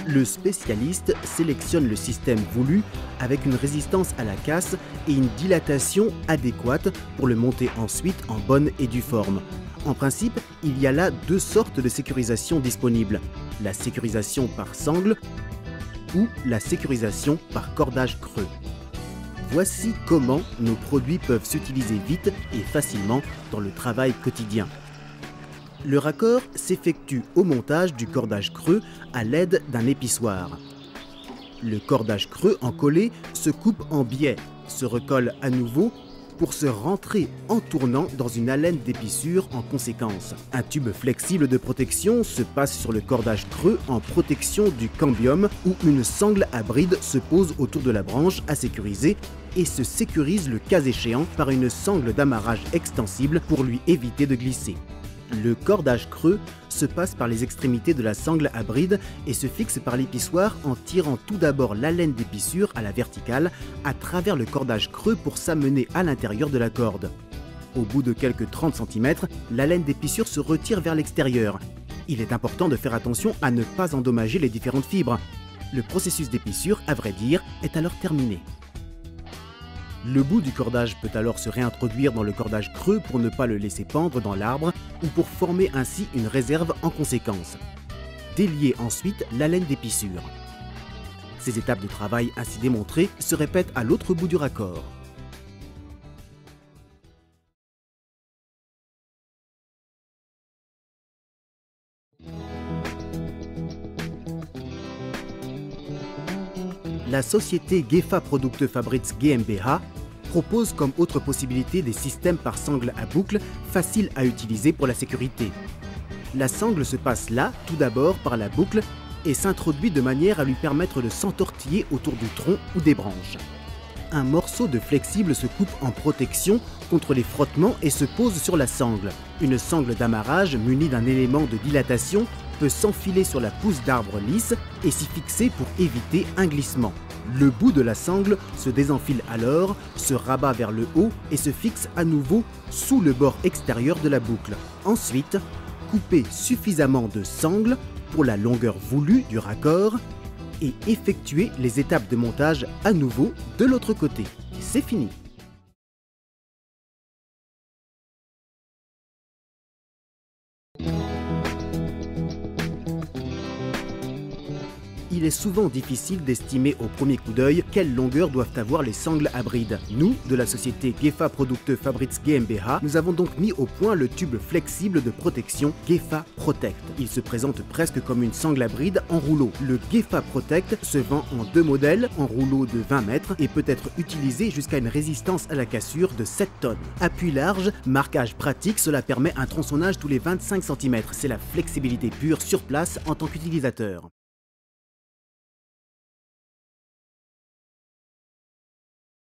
Le spécialiste sélectionne le système voulu avec une résistance à la casse et une dilatation adéquate pour le monter ensuite en bonne et due forme. En principe, il y a là deux sortes de sécurisation disponibles, la sécurisation par sangle ou la sécurisation par cordage creux. Voici comment nos produits peuvent s'utiliser vite et facilement dans le travail quotidien. Le raccord s'effectue au montage du cordage creux à l'aide d'un épissoir. Le cordage creux encollé se coupe en biais, se recolle à nouveau pour se rentrer en tournant dans une alène d'épissure en conséquence. Un tube flexible de protection se passe sur le cordage creux en protection du cambium où une sangle à bride se pose autour de la branche à sécuriser et se sécurise le cas échéant par une sangle d'amarrage extensible pour lui éviter de glisser. Le cordage creux se passe par les extrémités de la sangle à bride et se fixe par l'épissoir en tirant tout d'abord l'alène d'épissure à la verticale à travers le cordage creux pour s'amener à l'intérieur de la corde. Au bout de quelques 30 cm, l'alène d'épissure se retire vers l'extérieur. Il est important de faire attention à ne pas endommager les différentes fibres. Le processus d'épissure, à vrai dire, est alors terminé. Le bout du cordage peut alors se réintroduire dans le cordage creux pour ne pas le laisser pendre dans l'arbre ou pour former ainsi une réserve en conséquence. Délier ensuite l'alène d'épissure. Ces étapes de travail ainsi démontrées se répètent à l'autre bout du raccord. La société Gefa Produkte Fabrics GmbH propose comme autre possibilité des systèmes par sangle à boucle faciles à utiliser pour la sécurité. La sangle se passe là, tout d'abord, par la boucle et s'introduit de manière à lui permettre de s'entortiller autour du tronc ou des branches. Un morceau de flexible se coupe en protection contre les frottements et se pose sur la sangle. Une sangle d'amarrage munie d'un élément de dilatation peut s'enfiler sur la pousse d'arbre lisse et s'y fixer pour éviter un glissement. Le bout de la sangle se désenfile alors, se rabat vers le haut et se fixe à nouveau sous le bord extérieur de la boucle. Ensuite, coupez suffisamment de sangle pour la longueur voulue du raccord et effectuez les étapes de montage à nouveau de l'autre côté. C'est fini! Il est souvent difficile d'estimer au premier coup d'œil quelle longueur doivent avoir les sangles à bride. Nous, de la société Gefa Produkte Fabrics GmbH, nous avons donc mis au point le tube flexible de protection Gefa Protect. Il se présente presque comme une sangle à bride en rouleau. Le Gefa Protect se vend en deux modèles, en rouleau de 20 mètres et peut être utilisé jusqu'à une résistance à la cassure de 7 tonnes. Appui large, marquage pratique, cela permet un tronçonnage tous les 25 cm. C'est la flexibilité pure sur place en tant qu'utilisateur.